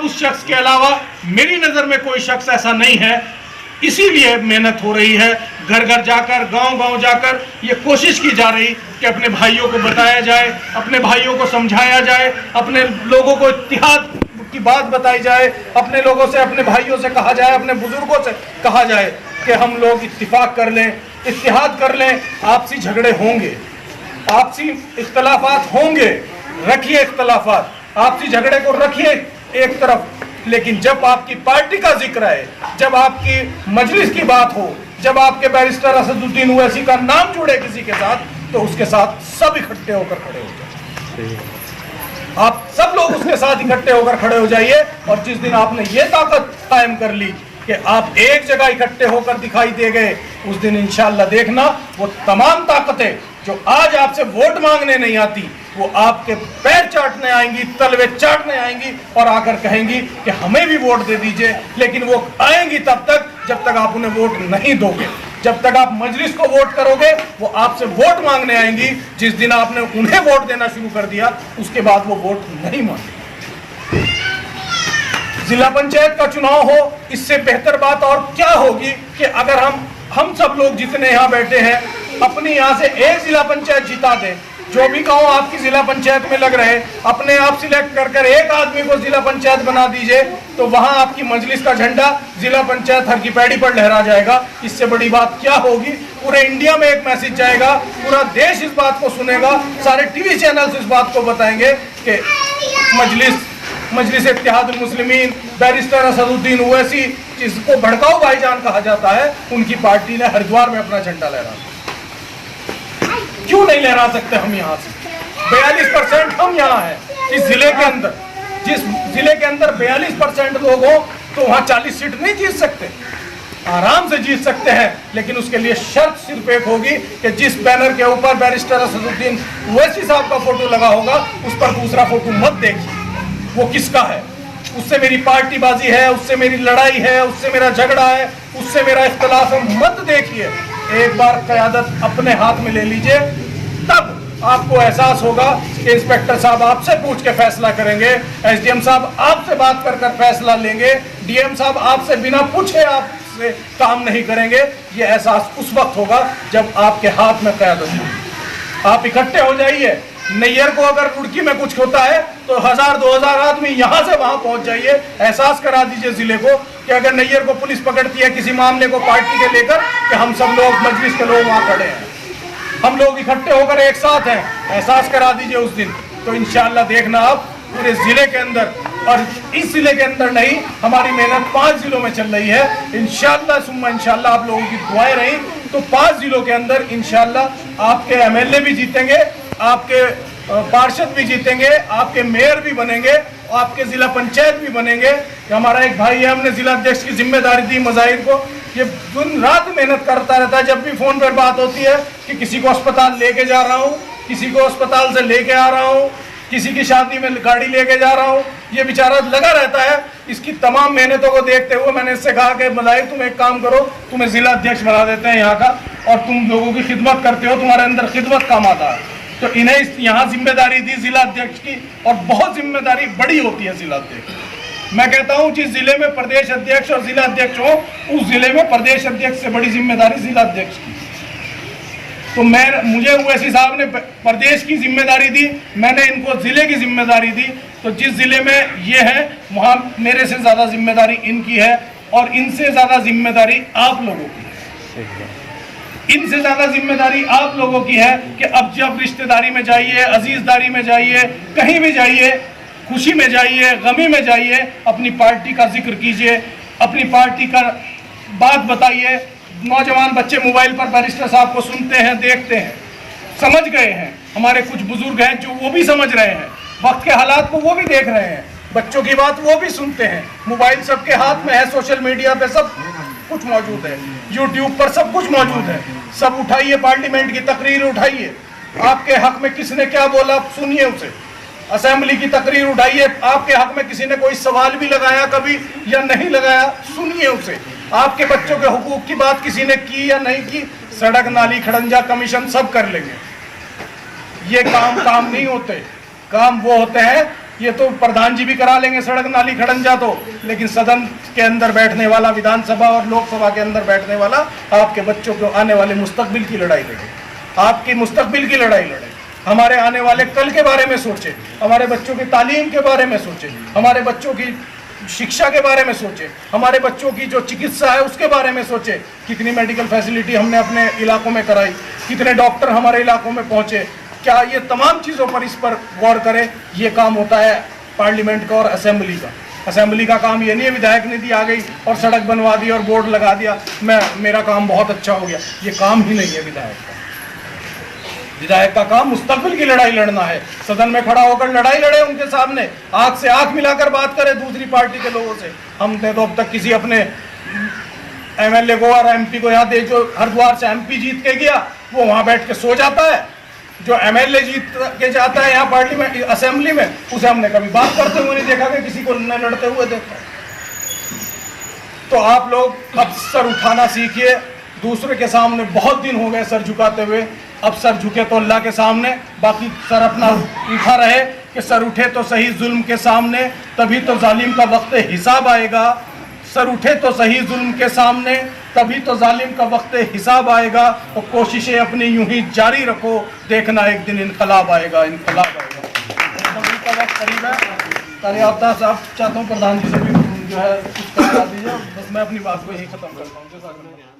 अब उस शख्स के अलावा मेरी नज़र में कोई शख्स ऐसा नहीं है। इसीलिए मेहनत हो रही है, घर घर जाकर, गांव गांव जाकर ये कोशिश की जा रही कि अपने भाइयों को बताया जाए, अपने भाइयों को समझाया जाए, अपने लोगों को इत्तेहाद की बात बताई जाए, अपने लोगों से, अपने भाइयों से कहा जाए, अपने बुजुर्गों से कहा जाए कि हम लोग इत्तिफाक कर लें, इत्तेहाद कर लें। आपसी झगड़े होंगे, आपसी इख्तलाफात होंगे, रखिए इख्तलाफात, आपसी झगड़े को रखिए एक तरफ, लेकिन जब आपकी पार्टी का जिक्र है, जब आपकी मजलिस की बात हो, जब आपके बैरिस्टर असदुद्दीन ओवैसी का नाम जुड़े किसी के साथ, तो उसके साथ सब इकट्ठे होकर खड़े हो जाए। आप सब लोग उसके साथ इकट्ठे होकर खड़े हो जाइए। और जिस दिन आपने ये ताकत कायम कर ली कि आप एक जगह इकट्ठे होकर दिखाई दे गए, उस दिन इंशाअल्लाह देखना वो तमाम ताकतें जो आज आपसे वोट मांगने नहीं आती, वो आपके पैर चाटने आएंगी, तलवे चाटने आएंगी और आकर कहेंगी कि हमें भी वोट दे दीजिए। लेकिन वो आएंगी तब तक जब तक आप उन्हें वोट नहीं दोगे। जब तक आप मजलिस को वोट करोगे, वो आपसे वोट मांगने आएंगी। जिस दिन आपने उन्हें वोट देना शुरू कर दिया, उसके बाद वो वोट नहीं मांगेंगे। जिला पंचायत का चुनाव हो, इससे बेहतर बात और क्या होगी कि अगर हम सब लोग जितने यहाँ बैठे हैं अपनी यहाँ से एक जिला पंचायत जिता दें। जो भी गांव आपकी जिला पंचायत में लग रहे, अपने आप सिलेक्ट कर एक आदमी को जिला पंचायत बना दीजिए, तो वहां आपकी मजलिस का झंडा जिला पंचायत हर की पैड़ी पर लहरा जाएगा। इससे बड़ी बात क्या होगी? पूरे इंडिया में एक मैसेज जाएगा, पूरा देश इस बात को सुनेगा, सारे टीवी चैनल्स इस बात को बताएंगे कि मजलिस इत्तेहादुल मुस्लिमीन, बैरिस्टर असदुद्दीन ओवैसी, जिसको भड़काऊ भाईजान कहा जाता है, उनकी पार्टी ने हरिद्वार में अपना झंडा लहरा। क्यों नहीं लहरा सकते हम? यहाँ से 42% हम यहाँ हैं इस जिले के अंदर। जिस जिले के अंदर 42% लोग हो, तो वहाँ 40 सीट नहीं जीत सकते? आराम से जीत सकते हैं, लेकिन उसके लिए शर्त सिर्फ एक होगी कि जिस बैनर के ऊपर बैरिस्टर असदुद्दीन ओवैसी साहब का फोटो लगा होगा, उस पर दूसरा फोटो मत देखिए। वो किसका है? उससे मेरी पार्टीबाजी है, उससे मेरी लड़ाई है, उससे मेरा झगड़ा है, उससे मेरा इख्तलाफ है, मत देखिए। एक बार क़यादत अपने हाथ में ले लीजिए, तब आपको एहसास होगा कि इंस्पेक्टर साहब आपसे पूछ के फैसला करेंगे, एसडीएम साहब आपसे बात कर फैसला लेंगे, डीएम साहब आपसे बिना पूछे आपसे काम नहीं करेंगे। ये एहसास उस वक्त होगा जब आपके हाथ में क़यादत होगी। आप इकट्ठे हो जाइए। नैयर को अगर रुड़की में कुछ होता है तो 1000-2000 आदमी यहाँ से वहाँ पहुँच जाइए। एहसास करा दीजिए जिले को कि अगर नैयर को पुलिस पकड़ती है किसी मामले को पार्टी के लेकर, कि हम सब लोग मजलिस के लोग वहाँ खड़े हैं, हम लोग इकट्ठे होकर एक साथ हैं। एहसास करा दीजिए उस दिन, तो इंशाअल्लाह देखना आप पूरे जिले के अंदर, और इस जिले के अंदर नहीं, हमारी मेहनत 5 जिलों में चल रही है। इंशाअल्लाह सुम्मा इंशाअल्लाह आप लोगों की दुआएं रही तो 5 जिलों के अंदर इंशाअल्लाह आपके एमएलए भी जीतेंगे, आपके पार्षद भी जीतेंगे, आपके मेयर भी बनेंगे, आपके जिला पंचायत भी बनेंगे। हमारा एक भाई है, हमने जिला अध्यक्ष की जिम्मेदारी दी मज़ाहिर को, ये दिन रात मेहनत करता रहता है। जब भी फोन पर बात होती है कि किसी को अस्पताल लेके जा रहा हूँ, किसी को अस्पताल से लेके आ रहा हूँ, किसी की शादी में गाड़ी लेके जा रहा हूँ, ये बेचारा लगा रहता है। इसकी तमाम मेहनतों को देखते हुए मैंने इससे कहा कि मज़ाहिर तुम एक काम करो, तुम्हें जिला अध्यक्ष बना देते हैं यहाँ का, और तुम लोगों की खिदमत करते हो, तुम्हारे अंदर खिदमत काम आता है। तो इन्हें यहाँ जिम्मेदारी दी जिला अध्यक्ष की, और बहुत जिम्मेदारी बड़ी होती है जिला अध्यक्ष। मैं कहता हूँ जिस जिले में प्रदेश अध्यक्ष और जिला अध्यक्ष हो, उस जिले में प्रदेश अध्यक्ष से बड़ी जिम्मेदारी जिला अध्यक्ष की। तो मुझे ओवैसी साहब ने प्रदेश की जिम्मेदारी दी, मैंने इनको जिले की जिम्मेदारी दी। तो जिस जिले में ये है, वहाँ मेरे से ज़्यादा जिम्मेदारी इनकी है, और इनसे ज़्यादा जिम्मेदारी आप लोगों की है। इनसे ज़्यादा जिम्मेदारी आप लोगों की है कि अब जब रिश्तेदारी में जाइए, अजीजदारी में जाइए, कहीं भी जाइए, खुशी में जाइए, गमी में जाइए, अपनी पार्टी का जिक्र कीजिए, अपनी पार्टी का बात बताइए। नौजवान बच्चे मोबाइल पर बैरिस्टर साहब को सुनते हैं, देखते हैं, समझ गए हैं। हमारे कुछ बुजुर्ग हैं जो वो भी समझ रहे हैं, वक्त के हालात को वो भी देख रहे हैं, बच्चों की बात वो भी सुनते हैं। मोबाइल सबके हाथ में है, सोशल मीडिया पे सब कुछ मौजूद है, यूट्यूब पर सब कुछ मौजूद है। सब उठाइए, पार्लियामेंट की तकरीर उठाइए, आपके हक में किसने क्या बोला सुनिए उसे। असेंबली की तकरीर उठाइए, आपके हक में किसी ने कोई सवाल भी लगाया कभी या नहीं लगाया, सुनिए उसे। आपके बच्चों के हुकूक की बात किसी ने की या नहीं की, सड़क नाली खड़ंजा कमीशन सब कर लेंगे। ये काम नहीं होते। काम वो होते हैं ये तो प्रधान जी भी करा लेंगे सड़क नाली खड़ंजा तो, लेकिन सदन के अंदर बैठने वाला, विधानसभा और लोकसभा के अंदर बैठने वाला आपके बच्चों को आने वाले मुस्तकबिल की लड़ाई लड़े, आपकी मुस्तकबिल की लड़ाई लड़े। हमारे आने वाले कल के बारे में सोचे, हमारे बच्चों की तालीम के बारे में सोचे, हमारे बच्चों की शिक्षा के बारे में सोचे, हमारे बच्चों की जो चिकित्सा है उसके बारे में सोचे। कितनी मेडिकल फैसिलिटी हमने अपने इलाकों में कराई, कितने डॉक्टर हमारे इलाकों में पहुंचे, क्या ये तमाम चीज़ों पर इस पर गौर करें। ये काम होता है पार्लियामेंट का और असेंबली का। असेंबली का काम ये नहीं है विधायक निधि आ गई और सड़क बनवा दी और बोर्ड लगा दिया, मेरा काम बहुत अच्छा हो गया। ये काम ही नहीं है विधायक का। विधायक का काम मुस्तकबिल की लड़ाई लड़ना है, सदन में खड़ा होकर लड़ाई लड़े, उनके सामने आंख से आंख मिलाकर बात करे दूसरी पार्टी के लोगों से। हमने तो अब तक किसी अपने एमएलए को और एमपी को यहाँ दे, जो हरिद्वार से एमपी जीत के गया वो वहाँ बैठ के सो जाता है, जो एमएलए जीत के जाता है यहाँ पार्लियामेंट असेंबली में, उसे हमने कभी बात करते हुए नहीं देखा कि किसी को न लड़ते हुए देखा। तो आप लोग अब सर उठाना सीखिए। दूसरे के सामने बहुत दिन हो गए सर झुकाते हुए, अब सर झुके तो अल्लाह के सामने, बाकी सर अपना उठा रहे कि सर उठे तो सही जुल्म के सामने, तभी तो जालिम का वक्त हिसाब आएगा। सर उठे तो सही जुल्म के सामने, तभी तो जालिम का वक्त हिसाब आएगा। और कोशिशें अपनी यूं ही जारी रखो, देखना एक दिन इनकलाब आएगा, इनकलाब आएगा। का वक्त करीब है। कार्यकर्ता साहब चाहता हूँ प्रधान जी से भी जो है कुछ करा दीजिए, बस मैं अपनी बात को यही खत्म करता हूँ।